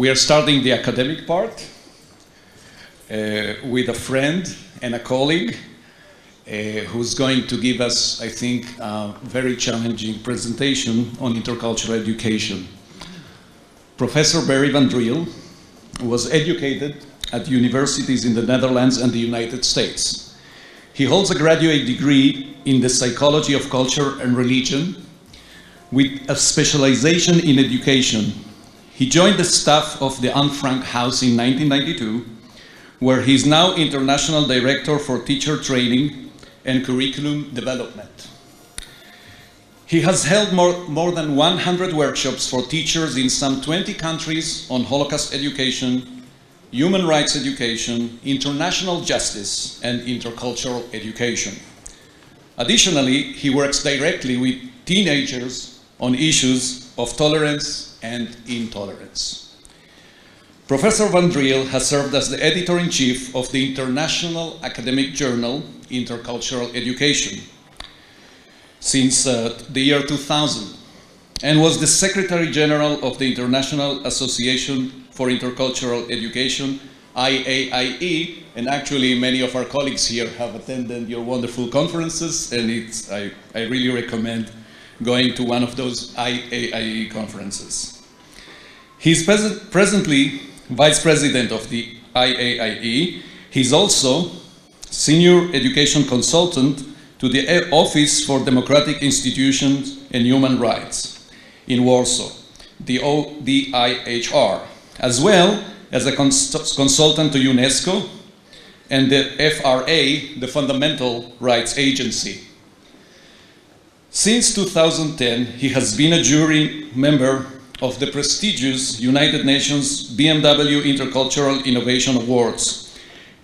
We are starting the academic part with a friend and a colleague who's going to give us, I think, a very challenging presentation on intercultural education. Professor Van-Driel was educated at universities in the Netherlands and the United States. He holds a graduate degree in the psychology of culture and religion with a specialization in education. He joined the staff of the Anne Frank House in 1992, where he is now International Director for Teacher Training and Curriculum Development. He has held more than 100 workshops for teachers in some 20 countries on Holocaust education, human rights education, international justice, and intercultural education. Additionally, he works directly with teenagers on issues of tolerance and intolerance. Professor Van-Driel has served as the editor-in-chief of the international academic journal Intercultural Education since the year 2000, and was the Secretary General of the International Association for Intercultural Education, IAIE, and actually many of our colleagues here have attended your wonderful conferences, and I really recommend going to one of those IAIE conferences. He's presently Vice President of the IAIE. He's also Senior Education Consultant to the Office for Democratic Institutions and Human Rights in Warsaw, the ODIHR, as well as a consultant to UNESCO and the FRA, the Fundamental Rights Agency. Since 2010, he has been a jury member of the prestigious United Nations BMW Intercultural Innovation Awards.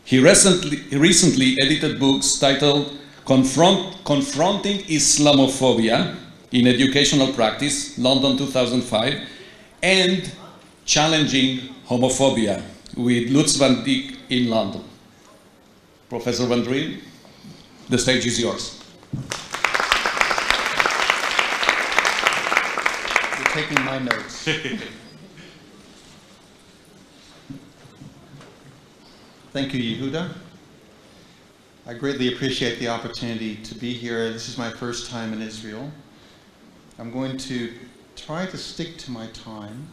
He recently edited books titled Confronting Islamophobia in Educational Practice, London 2005, and Challenging Homophobia with Lutz van Dijk in London. Professor Van-Driel, the stage is yours. Taking my notes. Thank you, Yehuda. I greatly appreciate the opportunity to be here. This is my first time in Israel. I'm going to try to stick to my time.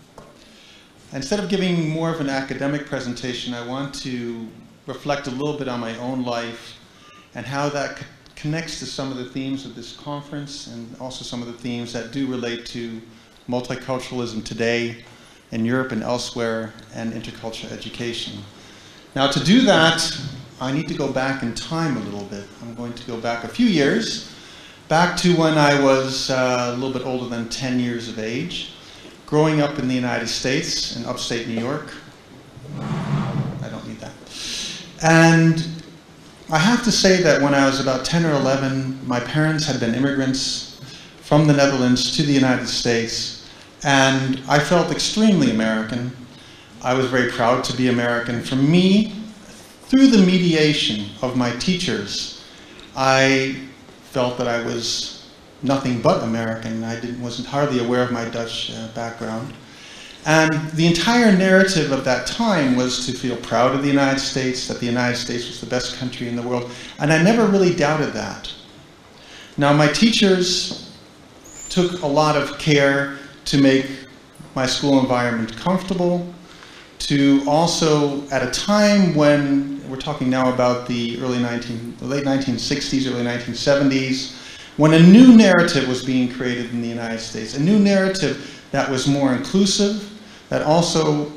Instead of giving more of an academic presentation, I want to reflect a little bit on my own life and how that connects to some of the themes of this conference and also some of the themes that do relate to multiculturalism today in Europe and elsewhere, and intercultural education. Now, to do that, I need to go back in time a little bit. I'm going to go back a few years, back to when I was a little bit older than 10 years of age, growing up in the United States in upstate New York. I don't need that. And I have to say that when I was about 10 or 11, my parents had been immigrants from the Netherlands to the United States, and I felt extremely American. I was very proud to be American. For me, through the mediation of my teachers, I felt that I was nothing but American. I wasn't hardly aware of my Dutch background. And the entire narrative of that time was to feel proud of the United States, that the United States was the best country in the world, and I never really doubted that. Now, my teachers took a lot of care to make my school environment comfortable, to also, at a time when, we're talking now about the late 1960s, early 1970s, when a new narrative was being created in the United States, a new narrative that was more inclusive, that also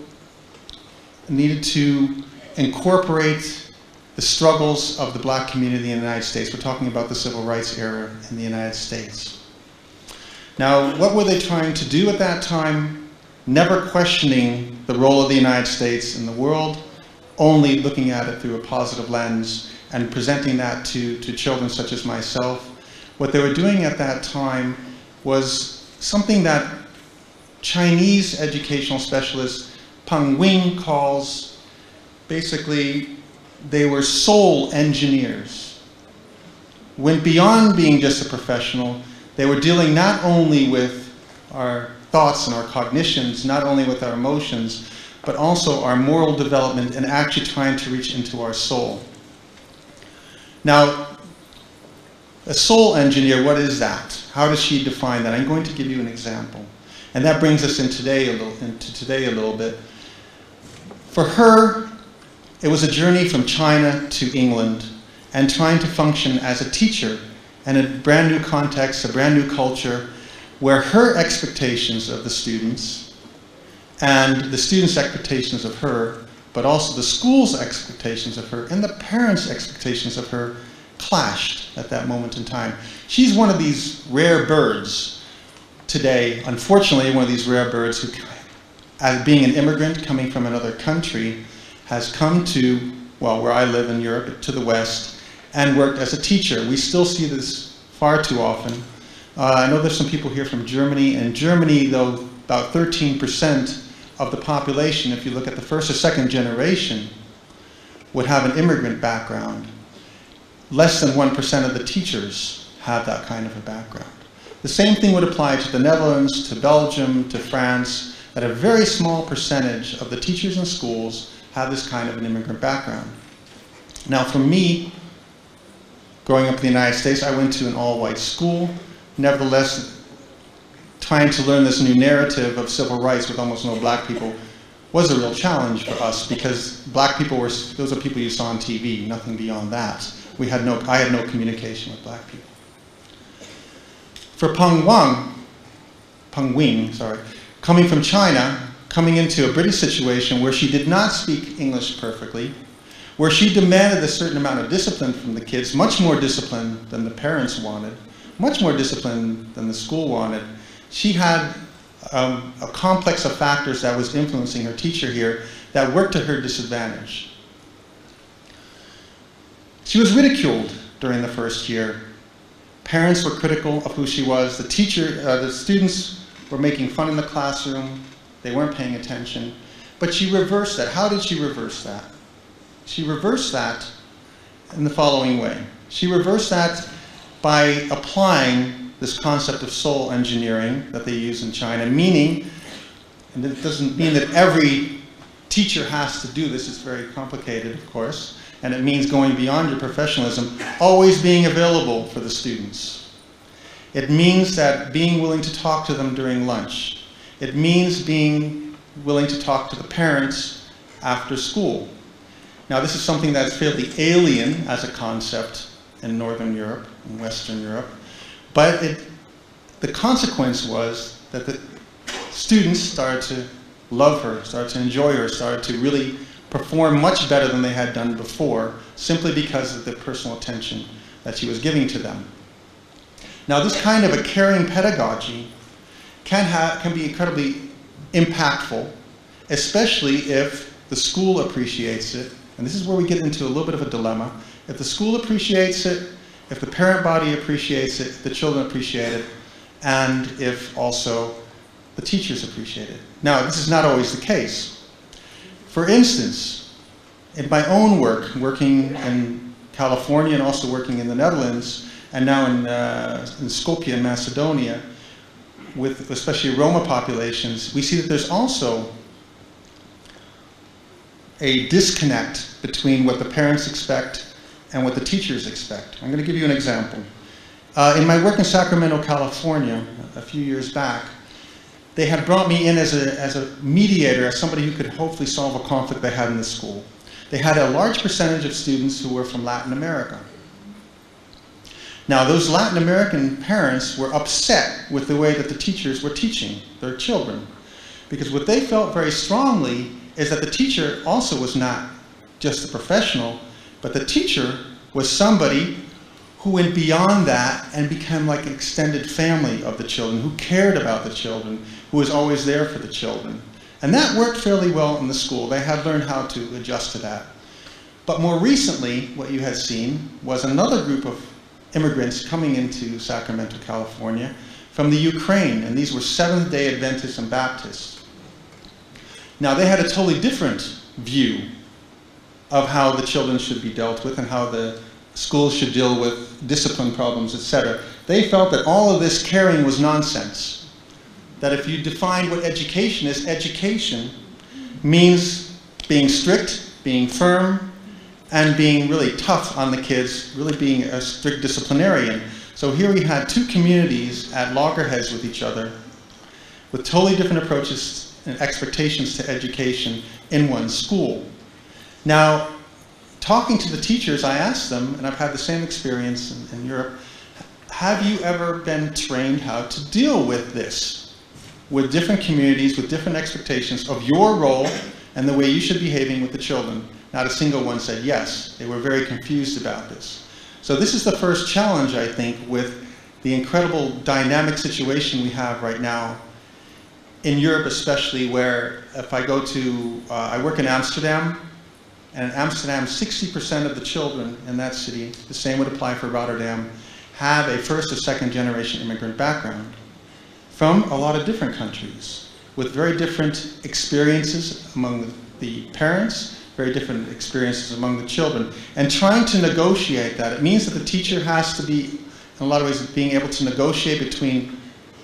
needed to incorporate the struggles of the black community in the United States. We're talking about the civil rights era in the United States. Now, what were they trying to do at that time? Never questioning the role of the United States in the world, only looking at it through a positive lens and presenting that to children such as myself. What they were doing at that time was something that Chinese educational specialist Peng Wing calls, basically, they were soul engineers. Went beyond being just a professional. They were dealing not only with our thoughts and our cognitions, not only with our emotions, but also our moral development and actually trying to reach into our soul. Now, a soul engineer, what is that? How does she define that? I'm going to give you an example. And that brings us into today a little bit. For her, it was a journey from China to England and trying to function as a teacher in a brand new context, a brand new culture, where her expectations of the students and the students' expectations of her, but also the school's expectations of her and the parents' expectations of her clashed at that moment in time. She's one of these rare birds today, unfortunately, one of these rare birds who, as being an immigrant coming from another country, has come to, well, where I live in Europe, to the West, and worked as a teacher. We still see this far too often. I know there's some people here from Germany. In Germany, though, about 13% of the population, if you look at the first or second generation, would have an immigrant background. Less than 1% of the teachers have that kind of a background. The same thing would apply to the Netherlands, to Belgium, to France, that a very small percentage of the teachers in schools have this kind of an immigrant background. Now for me, growing up in the United States, I went to an all-white school. Nevertheless, trying to learn this new narrative of civil rights with almost no black people was a real challenge for us, because black people were, those are people you saw on TV, nothing beyond that. I had no communication with black people. For Peng Wing, coming from China, coming into a British situation where she did not speak English perfectly, where she demanded a certain amount of discipline from the kids, much more discipline than the parents wanted, much more discipline than the school wanted. She had a complex of factors that was influencing her teacher here that worked to her disadvantage. She was ridiculed during the first year. Parents were critical of who she was. The students were making fun in the classroom. They weren't paying attention. But she reversed that. How did she reverse that? She reversed that in the following way. She reversed that by applying this concept of soul engineering that they use in China, meaning, and it doesn't mean that every teacher has to do this, it's very complicated, of course, and it means going beyond your professionalism, always being available for the students. It means that being willing to talk to them during lunch. It means being willing to talk to the parents after school. Now, this is something that's fairly alien as a concept in Northern Europe and Western Europe, but the consequence was that the students started to love her, started to enjoy her, started to really perform much better than they had done before, simply because of the personal attention that she was giving to them. Now, this kind of a caring pedagogy can be incredibly impactful, especially if the school appreciates it. And this is where we get into a little bit of a dilemma. If the school appreciates it, if the parent body appreciates it, if the children appreciate it, and if also the teachers appreciate it. Now, this is not always the case. For instance, in my own work, working in California and also working in the Netherlands, and now in Skopje in Macedonia, with especially Roma populations, we see that there's also a disconnect between what the parents expect and what the teachers expect. I'm going to give you an example. In my work in Sacramento, California, a few years back, they had brought me in as a mediator, as somebody who could hopefully solve a conflict they had in the school. They had a large percentage of students who were from Latin America. Now, those Latin American parents were upset with the way that the teachers were teaching their children, because what they felt very strongly is that the teacher also was not just a professional, but the teacher was somebody who went beyond that and became like an extended family of the children, who cared about the children, who was always there for the children. And that worked fairly well in the school. They had learned how to adjust to that. But more recently, what you had seen was another group of immigrants coming into Sacramento, California, from the Ukraine, and these were Seventh-day Adventists and Baptists. Now, they had a totally different view of how the children should be dealt with and how the schools should deal with discipline problems, etc. They felt that all of this caring was nonsense. That if you define what education is, education means being strict, being firm, and being really tough on the kids, really being a strict disciplinarian. So here we had two communities at loggerheads with each other, with totally different approaches and expectations to education in one school. Now, talking to the teachers, I asked them, and I've had the same experience in Europe, have you ever been trained how to deal with this? With different communities, with different expectations of your role and the way you should be behaving with the children? Not a single one said yes. They were very confused about this. So this is the first challenge, I think, with the incredible dynamic situation we have right now in Europe, especially, where if I go to, I work in Amsterdam, and in Amsterdam, 60% of the children in that city, the same would apply for Rotterdam, have a first or second generation immigrant background from a lot of different countries, with very different experiences among the parents, very different experiences among the children. And trying to negotiate that, it means that the teacher has to be, in a lot of ways, being able to negotiate between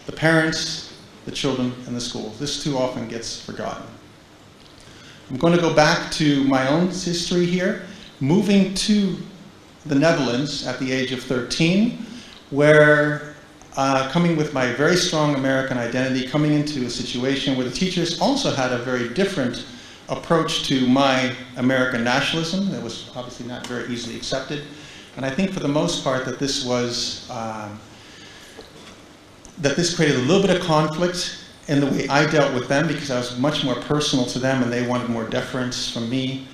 the parents, the children, and the schools. This too often gets forgotten. I'm going to go back to my own history here, moving to the Netherlands at the age of 13, where coming with my very strong American identity, coming into a situation where the teachers also had a very different approach to my American nationalism that was obviously not very easily accepted. And I think for the most part that this was, that this created a little bit of conflict in the way I dealt with them, because I was much more personal to them and they wanted more deference from me.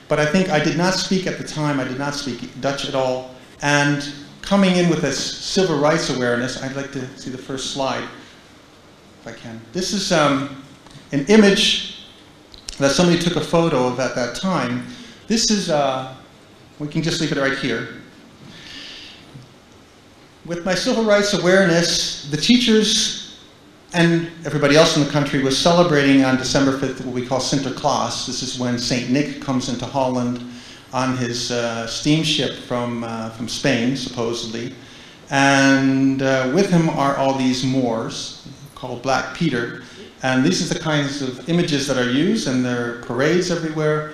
But I think I did not speak at the time, I did not speak Dutch at all. And coming in with this civil rights awareness, I'd like to see the first slide, if I can. This is an image that somebody took a photo of at that time. This is, we can just leave it right here. With my civil rights awareness, the teachers and everybody else in the country was celebrating on December 5th what we call Sinterklaas. This is when Saint Nick comes into Holland on his steamship from Spain, supposedly. And with him are all these Moors called Black Peter. And these are the kinds of images that are used, and there are parades everywhere.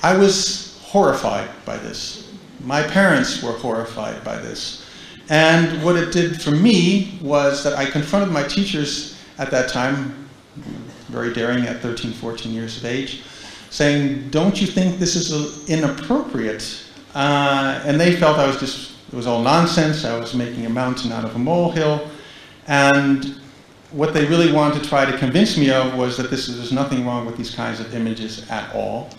I was horrified by this. My parents were horrified by this. And what it did for me was that I confronted my teachers at that time, very daring at 13, 14 years of age, saying, don't you think this is inappropriate? And they felt I was just, it was all nonsense. I was making a mountain out of a molehill. And what they really wanted to try to convince me of was that there's nothing wrong with these kinds of images at all.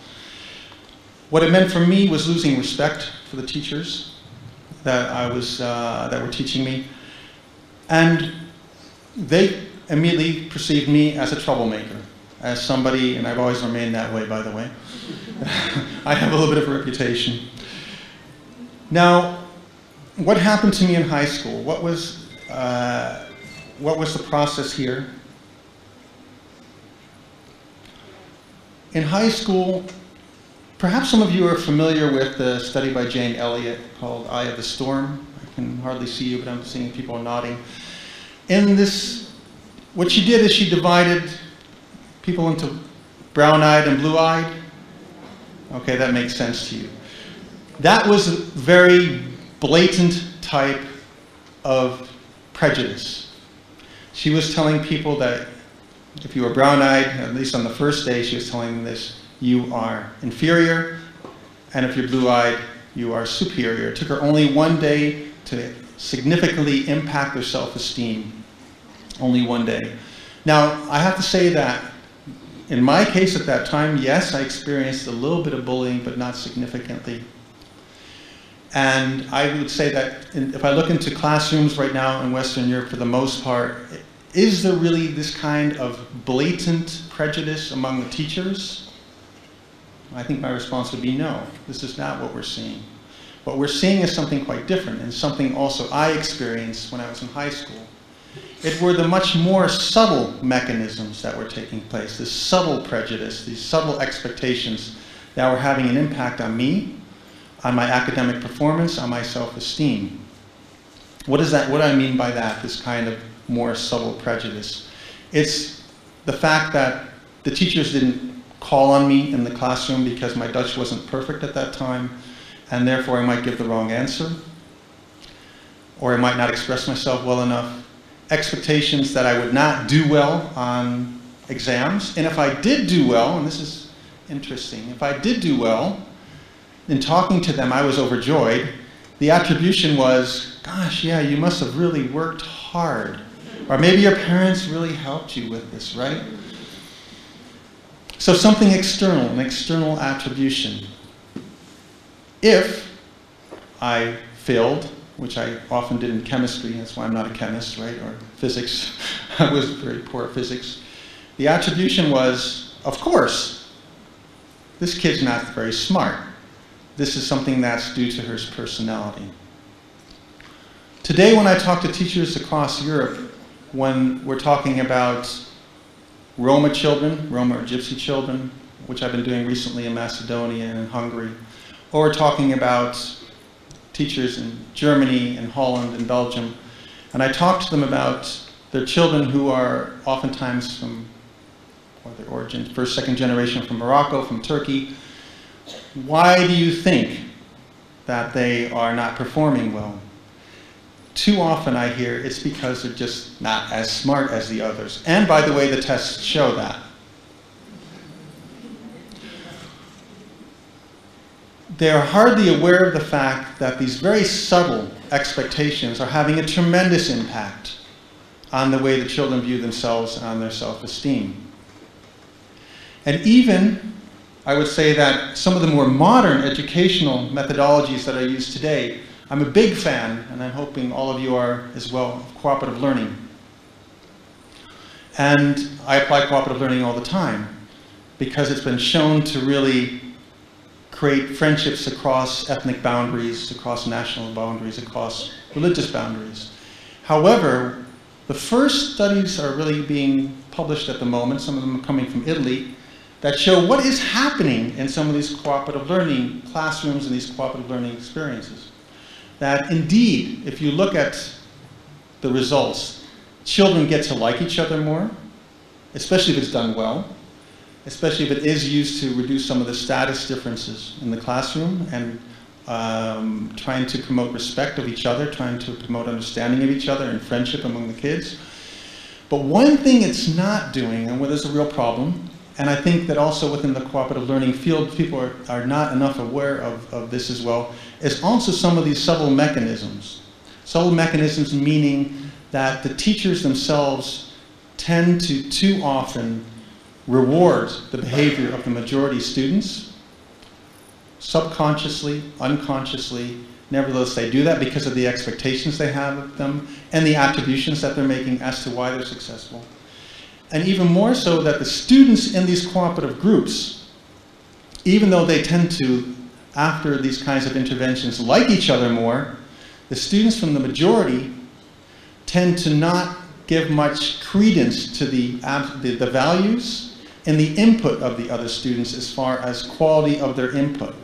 What it meant for me was losing respect for the teachers that that were teaching me. And they immediately perceived me as a troublemaker, as somebody, and I've always remained that way, by the way. I have a little bit of a reputation. Now, what happened to me in high school? What was the process here? In high school, perhaps some of you are familiar with the study by Jane Elliott called Eye of the Storm. I can hardly see you, but I'm seeing people nodding. In this, what she did is she divided people into brown-eyed and blue-eyed. Okay, that makes sense to you. That was a very blatant type of prejudice. She was telling people that if you were brown-eyed, at least on the first day, she was telling them this, you are inferior, and if you're blue-eyed, you are superior. It took her only one day to significantly impact their self-esteem. Only one day. Now, I have to say that in my case at that time, yes, I experienced a little bit of bullying, but not significantly. And I would say that if I look into classrooms right now in Western Europe, for the most part, is there really this kind of blatant prejudice among the teachers? I think my response would be no. This is not what we're seeing. What we're seeing is something quite different, and something also I experienced when I was in high school. It were the much more subtle mechanisms that were taking place, this subtle prejudice, these subtle expectations that were having an impact on me, on my academic performance, on my self-esteem. What do I mean by that, this kind of more subtle prejudice? It's the fact that the teachers didn't call on me in the classroom because my Dutch wasn't perfect at that time, and therefore I might give the wrong answer, or I might not express myself well enough. Expectations that I would not do well on exams, and if I did do well, and this is interesting, if I did do well, in talking to them I was overjoyed. The attribution was, gosh, yeah, you must have really worked hard. Or maybe your parents really helped you with this, right? So something external, an external attribution. If I failed, which I often did in chemistry, that's why I'm not a chemist, right? Or physics, I was very poor at physics. The attribution was, of course, this kid's not very smart. This is something that's due to her personality. Today, when I talk to teachers across Europe, when we're talking about Roma children, Roma or Gypsy children, which I've been doing recently in Macedonia and in Hungary, or talking about teachers in Germany and Holland and Belgium, and I talk to them about their children who are oftentimes from, or their origin, first, second generation from Morocco, from Turkey. Why do you think that they are not performing well? Too often I hear it's because they're just not as smart as the others. And by the way, the tests show that. They are hardly aware of the fact that these very subtle expectations are having a tremendous impact on the way the children view themselves and on their self-esteem. And even, I would say that some of the more modern educational methodologies that I use today, I'm a big fan, and I'm hoping all of you are as well, of cooperative learning. And I apply cooperative learning all the time because it's been shown to really create friendships across ethnic boundaries, across national boundaries, across religious boundaries. However, the first studies are really being published at the moment, some of them are coming from Italy, that show what is happening in some of these cooperative learning classrooms and these cooperative learning experiences. That indeed, if you look at the results, children get to like each other more, especially if it's done well, especially if it is used to reduce some of the status differences in the classroom and trying to promote respect of each other, trying to promote understanding of each other and friendship among the kids. But one thing it's not doing, and where there's a real problem, and I think that also within the cooperative learning field, people are not enough aware of this as well, is also some of these subtle mechanisms. Subtle mechanisms meaning that the teachers themselves tend to too often reward the behavior of the majority students, subconsciously, unconsciously. Nevertheless, they do that because of the expectations they have of them and the attributions that they're making as to why they're successful. And even more so that the students in these cooperative groups, even though they tend to, after these kinds of interventions, like each other more, the students from the majority tend to not give much credence to the values and the input of the other students as far as quality of their input.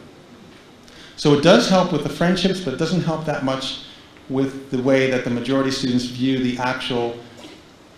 So it does help with the friendships, but it doesn't help that much with the way that the majority students view the actual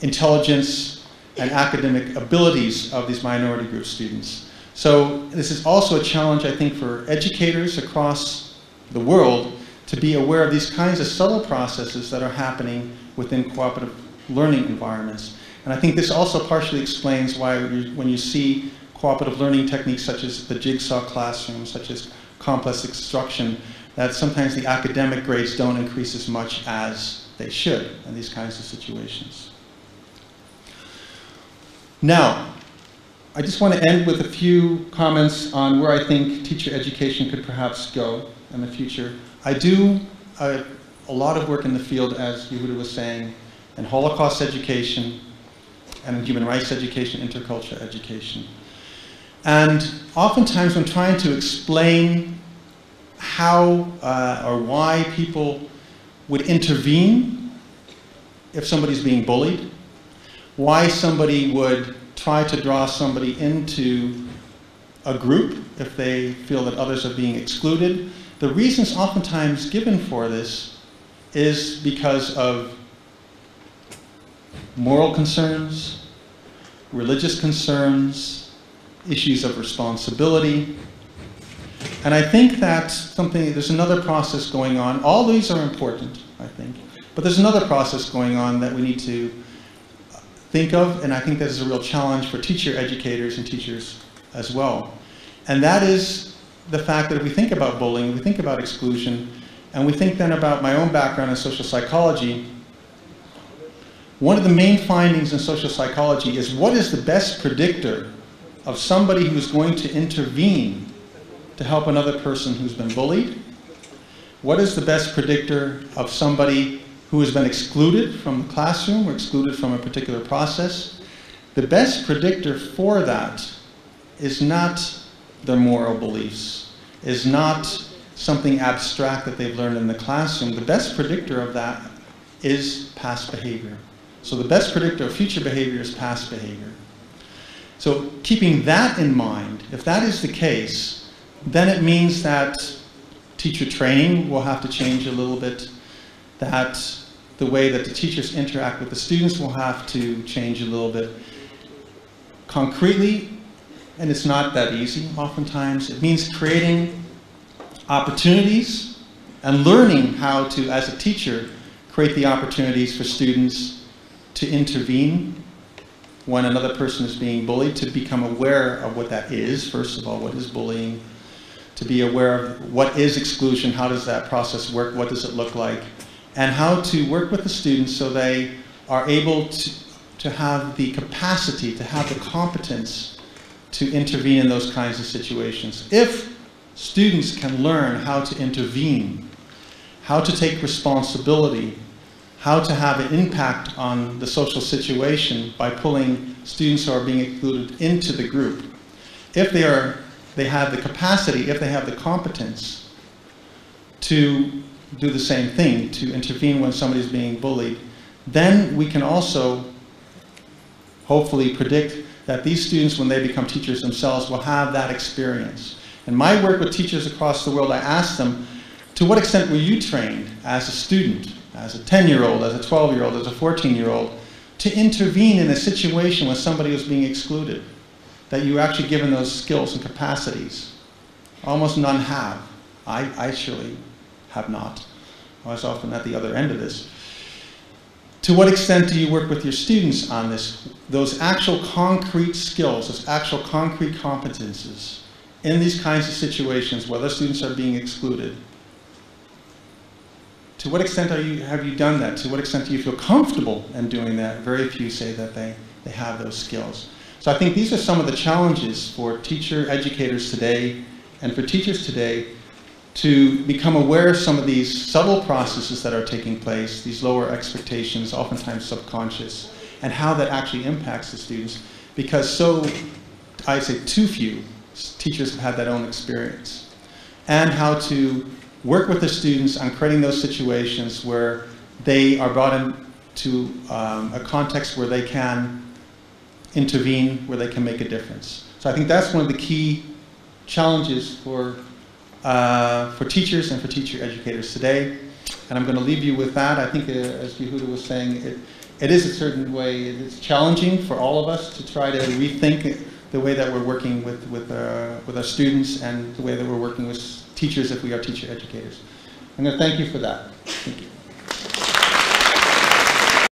intelligence and academic abilities of these minority group students. So this is also a challenge, I think, for educators across the world to be aware of these kinds of subtle processes that are happening within cooperative learning environments. And I think this also partially explains why when you see cooperative learning techniques such as the jigsaw classroom, such as complex instruction, that sometimes the academic grades don't increase as much as they should in these kinds of situations. Now, I just want to end with a few comments on where I think teacher education could perhaps go in the future. I do a lot of work in the field, as Yehuda was saying, in Holocaust education and in human rights education, intercultural education. And oftentimes when trying to explain how or why people would intervene if somebody's being bullied, why somebody would try to draw somebody into a group if they feel that others are being excluded. The reasons oftentimes given for this is because of moral concerns, religious concerns, issues of responsibility. And I think that there's another process going on. All these are important, I think. But there's another process going on that we need to think of, and I think that is a real challenge for teacher educators and teachers as well. And that is the fact that if we think about bullying, we think about exclusion, and we think then about my own background in social psychology, one of the main findings in social psychology is what is the best predictor of somebody who's going to intervene to help another person who's been bullied? What is the best predictor of somebody who has been excluded from the classroom or excluded from a particular process? The best predictor for that is not their moral beliefs, is not something abstract that they've learned in the classroom. The best predictor of that is past behavior. So the best predictor of future behavior is past behavior. So keeping that in mind, if that is the case, then it means that teacher training will have to change a little bit, that the way that the teachers interact with the students will have to change a little bit. Concretely, and it's not that easy oftentimes, it means creating opportunities and learning how to, as a teacher, create the opportunities for students to intervene when another person is being bullied, to become aware of what that is. First of all, what is bullying? To be aware of what is exclusion, how does that process work, what does it look like, and how to work with the students so they are able to have the capacity, to have the competence to intervene in those kinds of situations. If students can learn how to intervene, how to take responsibility, how to have an impact on the social situation by pulling students who are being excluded into the group, if they have the capacity, if they have the competence to do the same thing, to intervene when somebody's being bullied, then we can also hopefully predict that these students, when they become teachers themselves, will have that experience. In my work with teachers across the world, I ask them, to what extent were you trained as a student, as a 10-year-old, as a 12-year-old, as a 14-year-old, to intervene in a situation when somebody was being excluded? That you were actually given those skills and capacities. Almost none have. I surely have not. I was often at the other end of this. To what extent do you work with your students on this? Those actual concrete skills, those actual concrete competences in these kinds of situations where the students are being excluded. To what extent have you done that? To what extent do you feel comfortable in doing that? Very few say that they have those skills. So I think these are some of the challenges for teacher educators today and for teachers today to become aware of some of these subtle processes that are taking place, these lower expectations, oftentimes subconscious, and how that actually impacts the students, because I say too few teachers have had that own experience, and how to work with the students on creating those situations where they are brought into a context where they can intervene, where they can make a difference. So I think that's one of the key challenges for teachers and for teacher educators today. And I'm going to leave you with that. I think, as Yehuda was saying, it is a certain way, it's challenging for all of us to try to rethink the way that we're working with our students and the way that we're working with teachers if we are teacher educators. I'm going to thank you for that. Thank you.